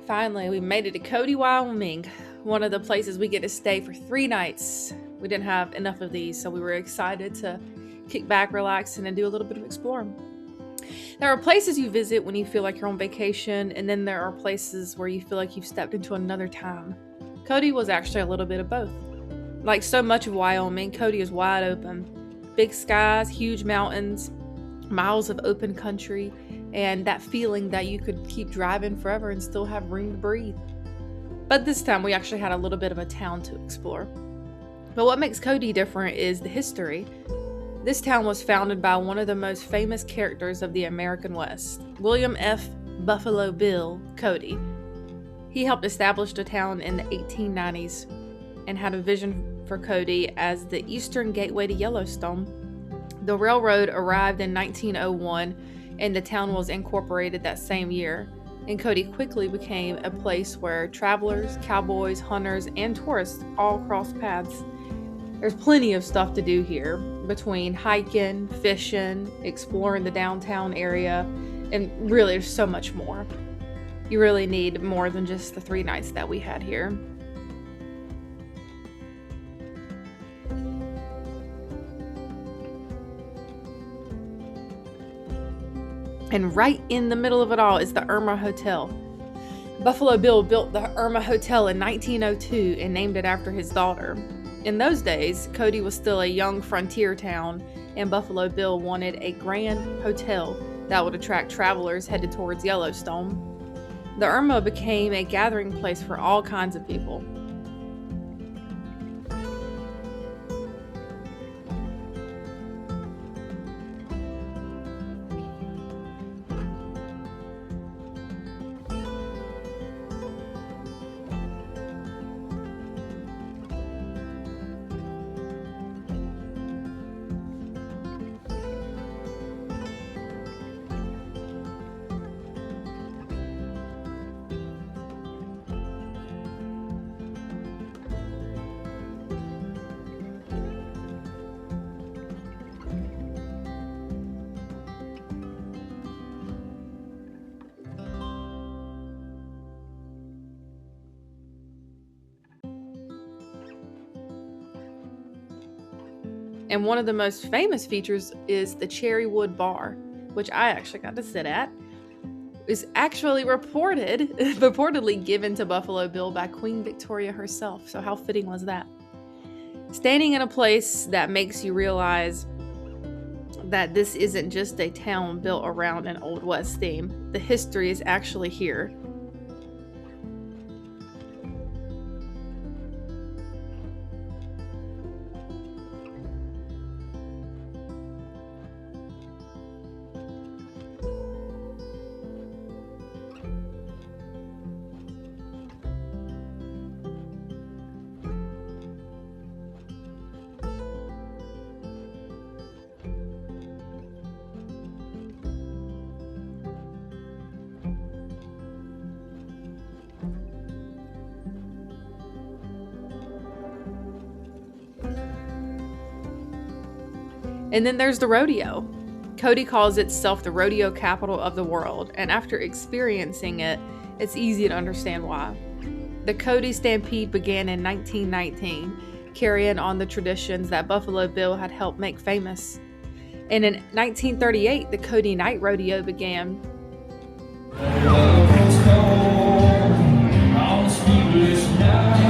Finally, we made it to Cody, Wyoming, one of the places we get to stay for 3 nights. We didn't have enough of these, so we were excited to kick back, relax, and do a little bit of exploring. There are places you visit when you feel like you're on vacation, and then there are places where you feel like you've stepped into another time. Cody was actually a little bit of both. Like so much of Wyoming, Cody is wide open. Big skies, huge mountains, miles of open country, and that feeling that you could keep driving forever and still have room to breathe. But this time we actually had a little bit of a town to explore. But what makes Cody different is the history. This town was founded by one of the most famous characters of the American West, William F. Buffalo Bill Cody. He helped establish the town in the 1890s and had a vision for Cody as the eastern gateway to Yellowstone. The railroad arrived in 1901 and the town was incorporated that same year. And Cody quickly became a place where travelers, cowboys, hunters, and tourists all crossed paths. There's plenty of stuff to do here between hiking, fishing, exploring the downtown area, and really there's so much more. You really need more than just the 3 nights that we had here. And right in the middle of it all is the Irma Hotel. Buffalo Bill built the Irma Hotel in 1902 and named it after his daughter. In those days, Cody was still a young frontier town, and Buffalo Bill wanted a grand hotel that would attract travelers headed towards Yellowstone. The Irma became a gathering place for all kinds of people. And one of the most famous features is the Cherrywood Bar, which I actually got to sit at. Is actually reportedly given to Buffalo Bill by Queen Victoria herself. So how fitting was that? Standing in a place that makes you realize that this isn't just a town built around an Old West theme. The history is actually here. And then there's the rodeo. Cody calls itself the rodeo capital of the world, and after experiencing it, it's easy to understand why. The Cody Stampede began in 1919, carrying on the traditions that Buffalo Bill had helped make famous. And in 1938, the Cody Nite Rodeo began.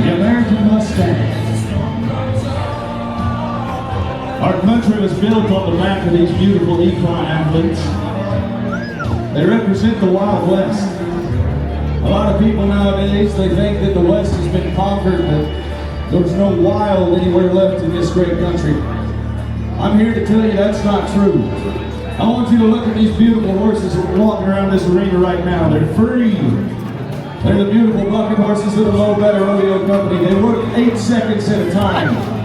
The American Mustang. Our country was built on the back of these beautiful equine athletes. They represent the Wild West. A lot of people nowadays, they think that the West has been conquered, that there's no wild anywhere left in this great country. I'm here to tell you that's not true. I want you to look at these beautiful horses that are walking around this arena right now. They're free. They're the beautiful bucket horses of the Low Better Rodeo Company. They work 8 seconds at a time.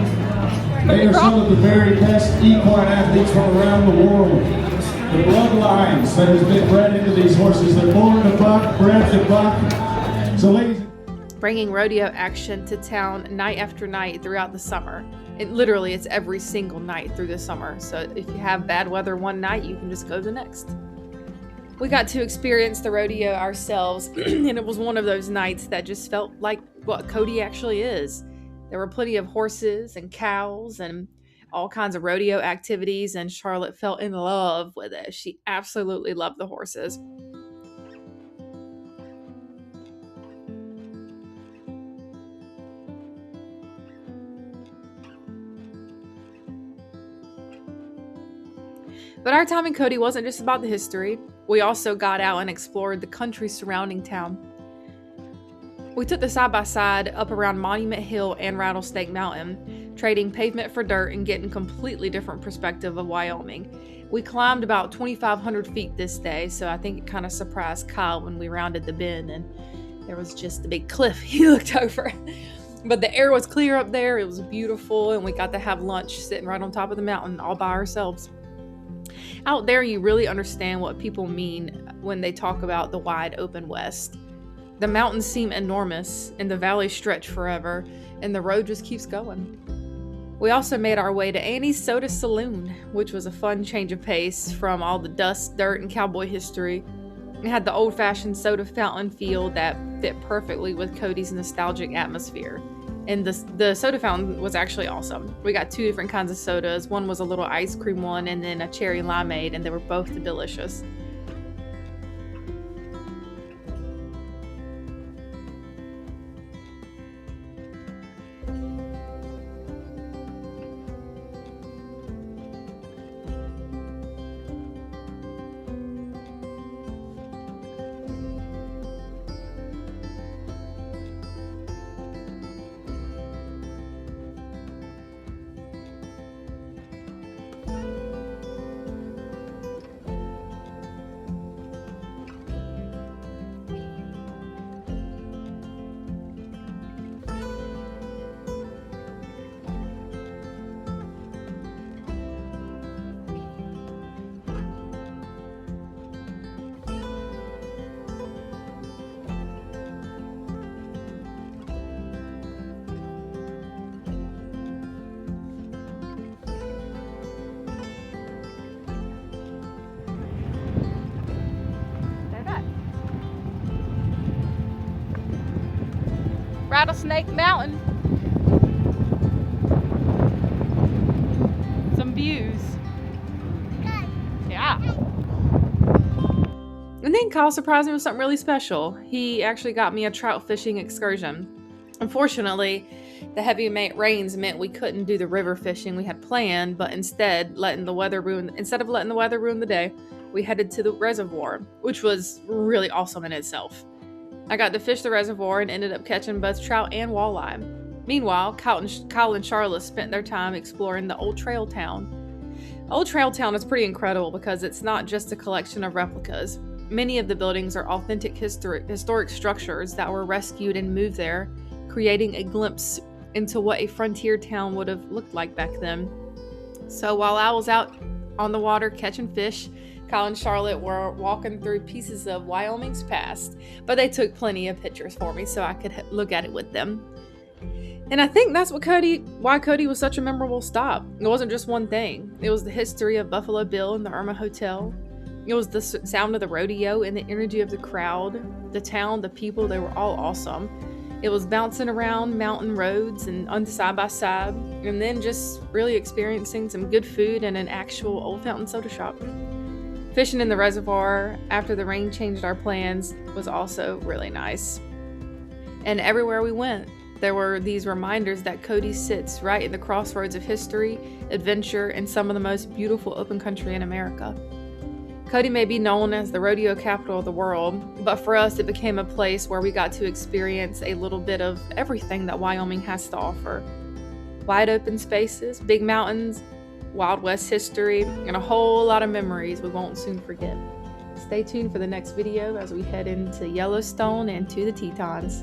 They are some of the very best equine athletes from around the world. The bloodlines that has been bred into these horses. They're born to buck, bred to buck. So ladies, bringing rodeo action to town night after night throughout the summer. It's every single night through the summer. So if you have bad weather one night, you can just go the next. We got to experience the rodeo ourselves, and it was one of those nights that just felt like what Cody actually is. There were plenty of horses and cows and all kinds of rodeo activities, and Charlotte fell in love with it. She absolutely loved the horses. But our time in Cody wasn't just about the history. We also got out and explored the country surrounding town. We took the side-by-side up around Monument Hill and Rattlesnake Mountain, trading pavement for dirt and getting completely different perspective of Wyoming. We climbed about 2,500 feet this day, so I think it kind of surprised Kyle when we rounded the bend and there was just a big cliff he looked over. But the air was clear up there, it was beautiful, and we got to have lunch sitting right on top of the mountain all by ourselves. Out there, you really understand what people mean when they talk about the wide open West. The mountains seem enormous, and the valleys stretch forever, and the road just keeps going. We also made our way to Annie's Soda Saloon, which was a fun change of pace from all the dust, dirt, and cowboy history. It had the old-fashioned soda fountain feel that fit perfectly with Cody's nostalgic atmosphere. And the soda fountain was actually awesome. We got 2 different kinds of sodas. One was a little ice cream one and then a cherry limeade, and they were both delicious. Rattlesnake Mountain. Some views. Yeah. And then Kyle surprised me with something really special. He actually got me a trout fishing excursion. Unfortunately, the heavy rains meant we couldn't do the river fishing we had planned, but instead of letting the weather ruin the day, we headed to the reservoir, which was really awesome in itself. I got to fish the reservoir and ended up catching both trout and walleye. Meanwhile, Kyle and Charlotte spent their time exploring the Old Trail Town. Old Trail Town is pretty incredible because it's not just a collection of replicas. Many of the buildings are authentic historic structures that were rescued and moved there, creating a glimpse into what a frontier town would have looked like back then. So while I was out on the water catching fish, Kyle and Charlotte were walking through pieces of Wyoming's past, but they took plenty of pictures for me so I could look at it with them. And I think that's why Cody was such a memorable stop. It wasn't just one thing. It was the history of Buffalo Bill and the Irma Hotel. It was the sound of the rodeo and the energy of the crowd, the town, the people. They were all awesome. It was bouncing around mountain roads and on side by side, and then just really experiencing some good food and an actual old fountain soda shop. Fishing in the reservoir after the rain changed our plans was also really nice. And everywhere we went, there were these reminders that Cody sits right in the crossroads of history, adventure, and some of the most beautiful open country in America. Cody may be known as the rodeo capital of the world, but for us it became a place where we got to experience a little bit of everything that Wyoming has to offer. Wide open spaces, big mountains, Wild West history, and a whole lot of memories we won't soon forget. Stay tuned for the next video as we head into Yellowstone and to the Tetons.